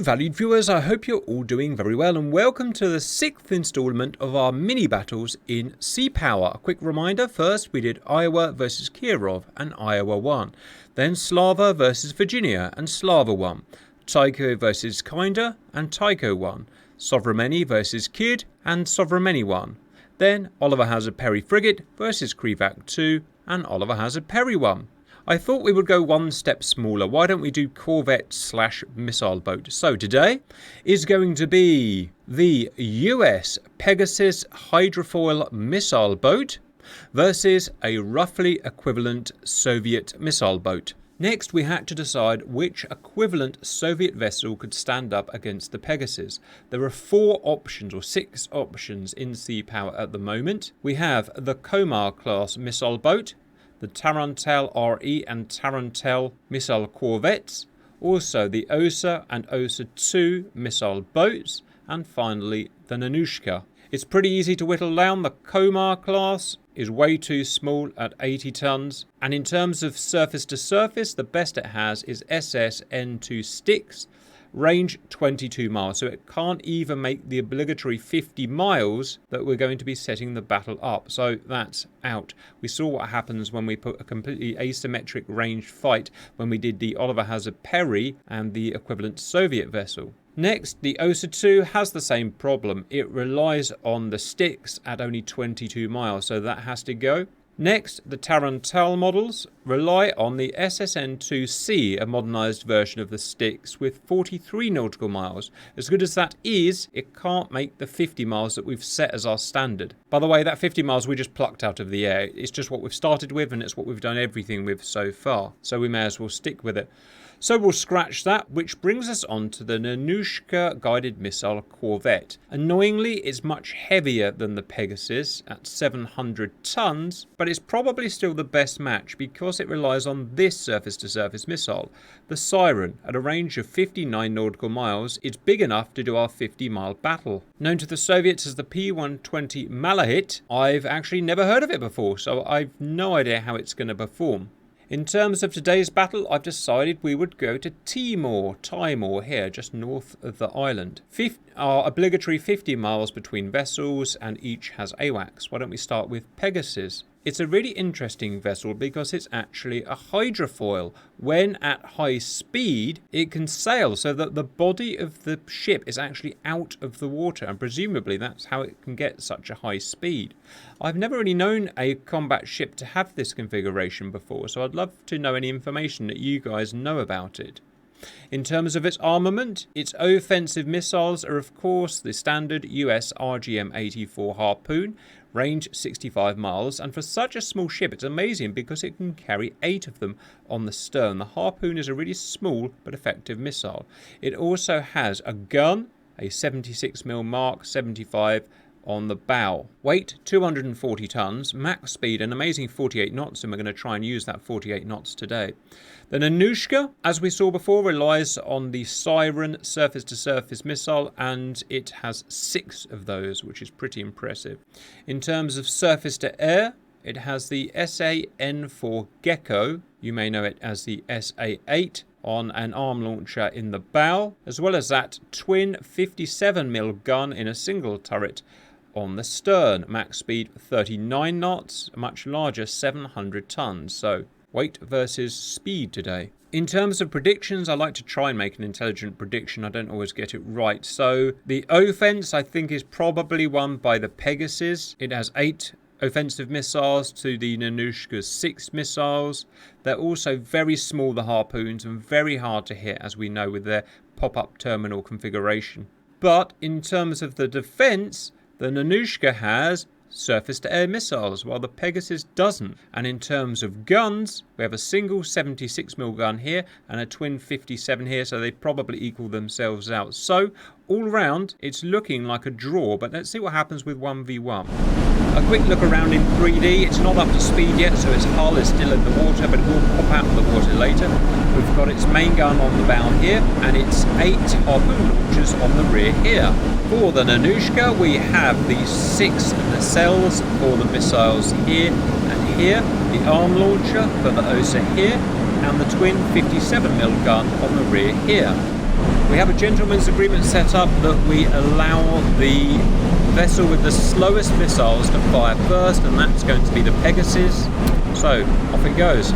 valued viewers, I hope you're all doing very well and welcome to the 6th instalment of our mini battles in Sea Power. A quick reminder, first we did Iowa versus Kirov and Iowa won. Then Slava versus Virginia and Slava won. Tycho versus Kinder and Tycho won. Sovremeni versus Kid and Sovremeni won. Then Oliver Hazard Perry Frigate versus Krivak 2 and Oliver Hazard Perry won. I thought we would go one step smaller. Why don't we do Corvette/missile boat? So today is going to be the US Pegasus Hyrdafoil missile boat versus a roughly equivalent Soviet missile boat. Next, we had to decide which equivalent Soviet vessel could stand up against the Pegasus. There are 4 options or 6 options in Sea Power at the moment. We have the Komar class missile boat, the Tarantel RE and Tarantel missile corvettes, also the Osa and Osa 2 missile boats, and finally the Nanuchka. It's pretty easy to whittle down. The Komar class is way too small at 80 tons, and in terms of surface to surface, the best it has is SS N2 Styx, range 22 miles, so it can't even make the obligatory 50 miles that we're going to be setting the battle up, so that's out. We saw what happens when we put a completely asymmetric ranged fight when we did the Oliver Hazard Perry and the equivalent Soviet vessel. Next, the Osa 2 has the same problem. It relies on the Styx at only 22 miles, so that has to go. Next, the Tarantel models rely on the SSN-2C, a modernised version of the Styx with 43 nautical miles. As good as that is, it can't make the 50 miles that we've set as our standard. By the way, that 50 miles we just plucked out of the air. It's just what we've started with and it's what we've done everything with so far. So we may as well stick with it. So we'll scratch that, which brings us on to the Nanuchka guided missile corvette. Annoyingly, it's much heavier than the Pegasus at 700 tons, but it's probably still the best match because it relies on this surface-to-surface missile. The Siren, at a range of 59 nautical miles, is big enough to do our 50-mile battle. Known to the Soviets as the P-120 Malahit, I've actually never heard of it before, so I've no idea how it's going to perform. In terms of today's battle, I've decided we would go to Timor here, just north of the island. Our obligatory 50 miles between vessels, and each has AWACS. Why don't we start with Pegasus? It's a really interesting vessel because it's actually a hydrofoil. When at high speed, it can sail so that the body of the ship is actually out of the water, and presumably that's how it can get such a high speed. I've never really known a combat ship to have this configuration before, so I'd love to know any information that you guys know about it. In terms of its armament, its offensive missiles are of course the standard US RGM-84 Harpoon, range 65 miles, and for such a small ship it's amazing because it can carry 8 of them on the stern. The Harpoon is a really small but effective missile. It also has a gun, a 76mm Mark 75 on the bow. Weight 240 tons, max speed an amazing 48 knots, and we're going to try and use that 48 knots today. The Nanuchka, as we saw before, relies on the Siren surface-to-surface missile, and it has 6 of those, which is pretty impressive. In terms of surface-to-air, it has the SA-N4 Gecko, you may know it as the SA-8, on an arm launcher in the bow, as well as that twin 57mm gun in a single turret on the stern. Max speed 39 knots, a much larger 700 tons. So weight versus speed today. In terms of predictions, I like to try and make an intelligent prediction. I don't always get it right. So the offense, I think, is probably won by the Pegasus. It has 8 offensive missiles to the Nanuchka's 6 missiles. They're also very small, the Harpoons, and very hard to hit, as we know, with their pop-up terminal configuration. But in terms of the defense, the Nanuchka has surface-to-air missiles, while the Pegasus doesn't. And in terms of guns, we have a single 76mm gun here and a twin 57 here, so they probably equal themselves out. So all round, it's looking like a draw, but let's see what happens with 1v1. A quick look around in 3D. It's not up to speed yet, so its hull is still in the water, but it will pop out of the water later. We've got its main gun on the bow here, and its 8 harpoon launchers on the rear here. For the Nanuchka, we have the 6 nacelles for the missiles here and here, the arm launcher for the Osa here, and the twin 57mm gun on the rear here. We have a gentleman's agreement set up that we allow the vessel with the slowest missiles to fire first, and that's going to be the Pegasus. So, off it goes.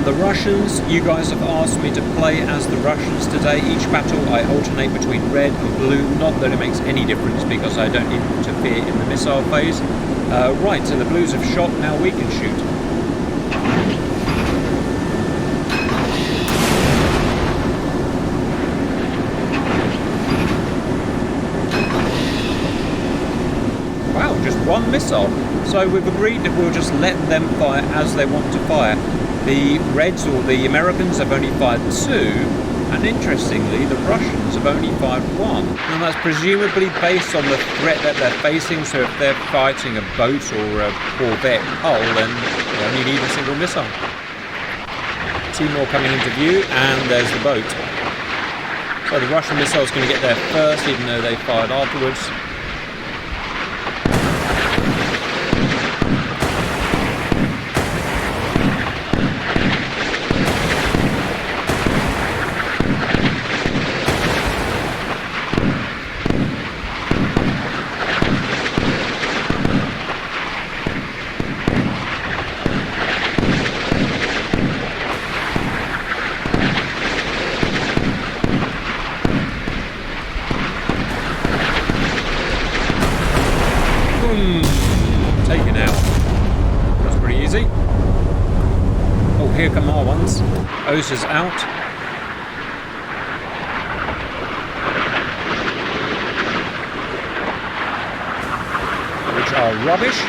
The Russians, you guys have asked me to play as the Russians today. Each battle I alternate between red and blue, not that it makes any difference because I don't interfere in the missile phase. Right, so the blues have shot, now we can shoot. Wow, just one missile. So we've agreed that we'll just let them fire as they want to fire. The Reds, or the Americans, have only fired 2, and interestingly, the Russians have only fired 1. And that's presumably based on the threat that they're facing, so if they're fighting a boat or a Corvette hull, then they only need a single missile. 2 more coming into view, and there's the boat. So the Russian missile's going to get there first, even though they fired afterwards. Taken out. That's pretty easy. Oh, here come our ones. Osa's out. Which are rubbish.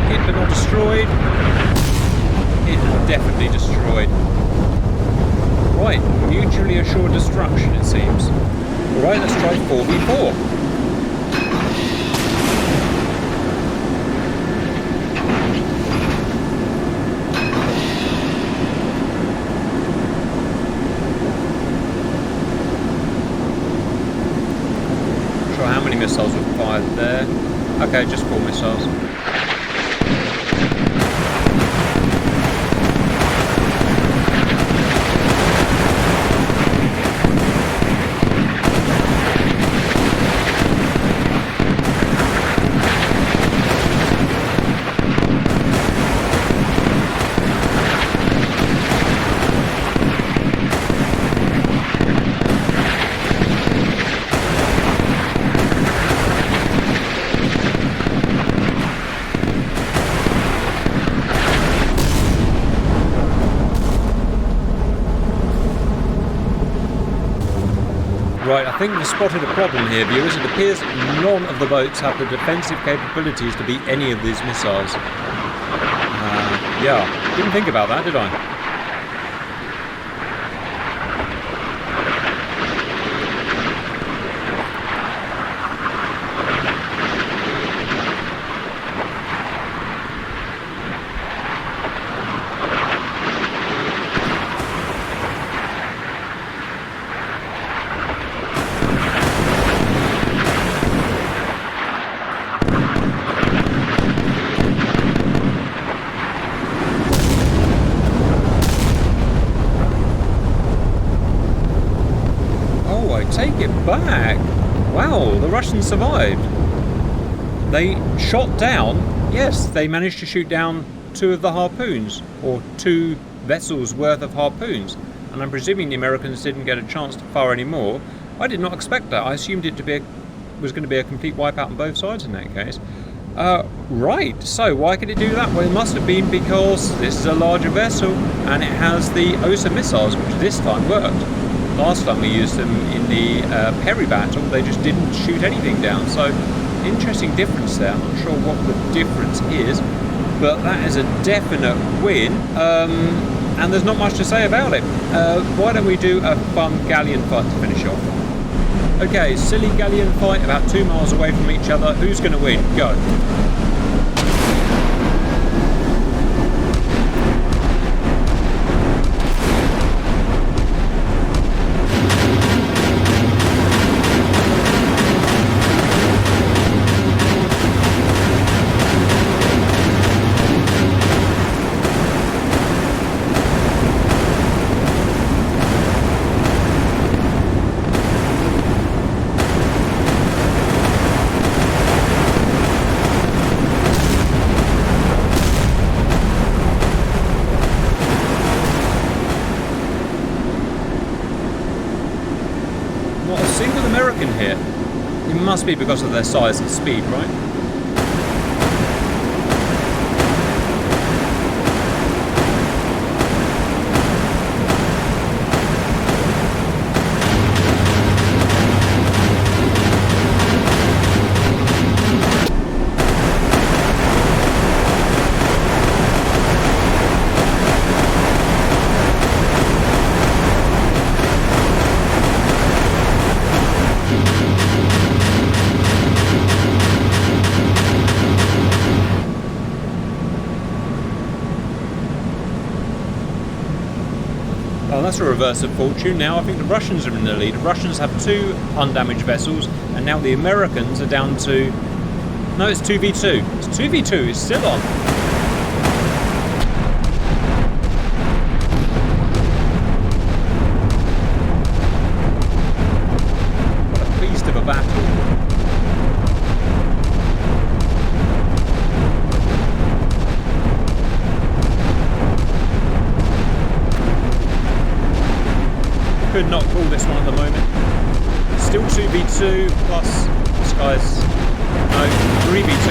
Hit but not destroyed. Hit and definitely destroyed. Right, mutually assured destruction, it seems. Alright, let's try 4v4. Not sure how many missiles were fired there. Okay, just 4 missiles. Right, I think we've spotted a problem here, viewers. It appears none of the boats have the defensive capabilities to beat any of these missiles. Yeah, didn't think about that, did I? Take it back. Wow, the Russians survived. They shot down, yes, they managed to shoot down 2 of the harpoons, or 2 vessels worth of harpoons, and I'm presuming the Americans didn't get a chance to fire any more. I did not expect that. I assumed it was going to be a complete wipeout on both sides in that case. Right, so why could it do that? Well, it must have been because this is a larger vessel and it has the Osa missiles, which this time worked. Last time we used them in the Perry battle, they just didn't shoot anything down. So, interesting difference there. I'm not sure what the difference is, but that is a definite win. And there's not much to say about it. Why don't we do a fun Galleon Fight to finish off? Okay, silly Galleon Fight about 2 miles away from each other. Who's going to win? Go. Single American here. It must be because of their size and speed, right? Oh, that's a reverse of fortune now. I think the Russians are in the lead. The Russians have 2 undamaged vessels, and now the Americans are down to... No, it's 2v2. It's 2v2. It's still on. What a beast of a battle. Could not call this one at the moment. Still 2v2 plus this guy's... No, 3v2.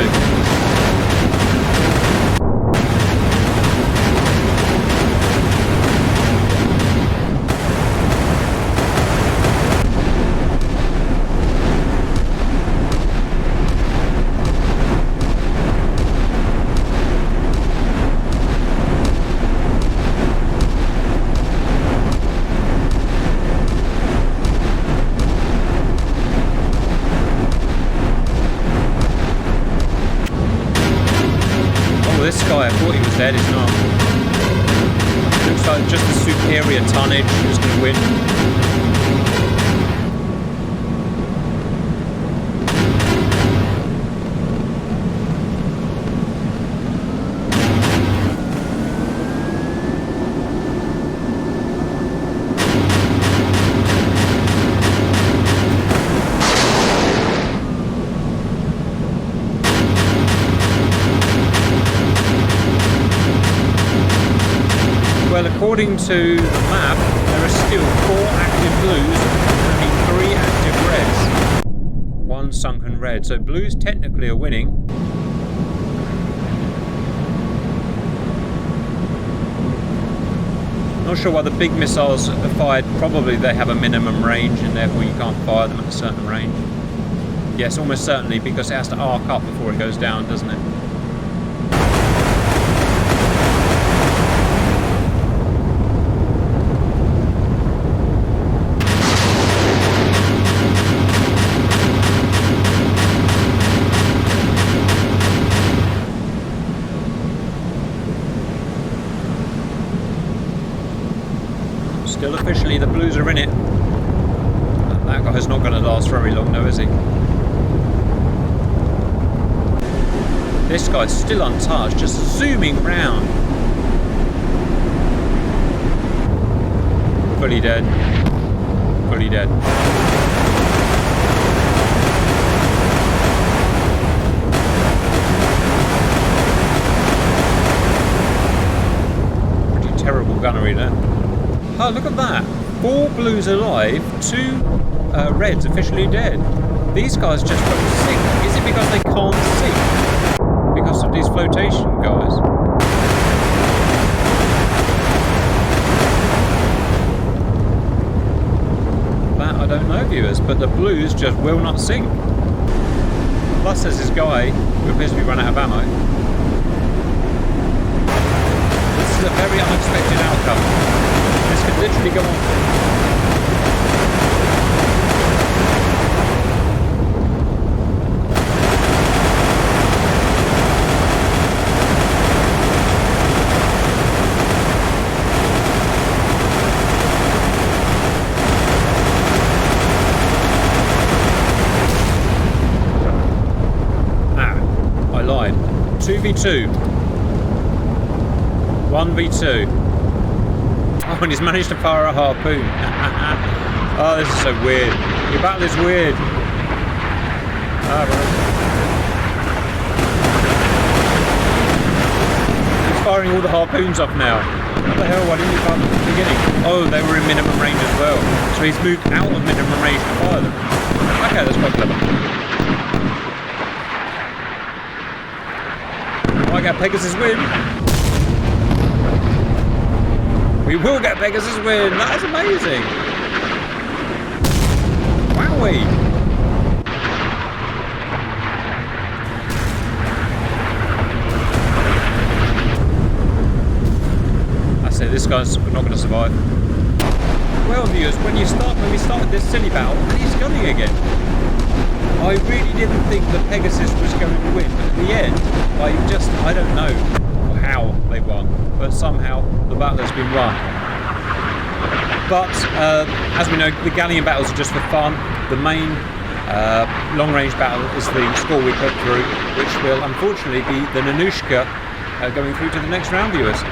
This guy, I thought he was dead, he's not. Looks like just a superior tonnage who's going to win. Well, according to the map, there are still 4 active blues and only 3 active reds. 1 sunken red, so blues technically are winning. Not sure why the big missiles are fired. Probably they have a minimum range and therefore you can't fire them at a certain range. Yes, almost certainly, because it has to arc up before it goes down, doesn't it? Still officially the blues are in it. That guy's not going to last very long though, is he? This guy's still untouched, just zooming round. Fully dead. Fully dead. Pretty terrible gunnery there. Oh, look at that. 4 blues alive, 2 reds officially dead. These guys just don't sink. Is it because they can't sink? Because of these flotation guys? That I don't know, viewers, but the blues just will not sink. Plus there's this guy who appears to be run out of ammo. This is a very unexpected outcome. This could literally go on. lied. 2v2. 1v2. Oh, and he's managed to fire a harpoon. Oh, this is so weird. Your battle is weird. Ah, right. He's firing all the harpoons off now. What the hell? Why didn't you fire them at the beginning? Oh, they were in minimum range as well. So he's moved out of minimum range to fire them. Okay, that's quite clever. I get Pegasus win. We will get Pegasus win. That is amazing. Wowee. I say this guy's not going to survive. Well, viewers, when we started this silly battle, and he's gunning again. I really didn't think that Pegasus was going to win, but at the end, I don't know how they won, but somehow the battle has been won. But as we know, the Galleon battles are just for fun. The main long-range battle is the score we put through, which will unfortunately be the Nanuchka going through to the next round, viewers.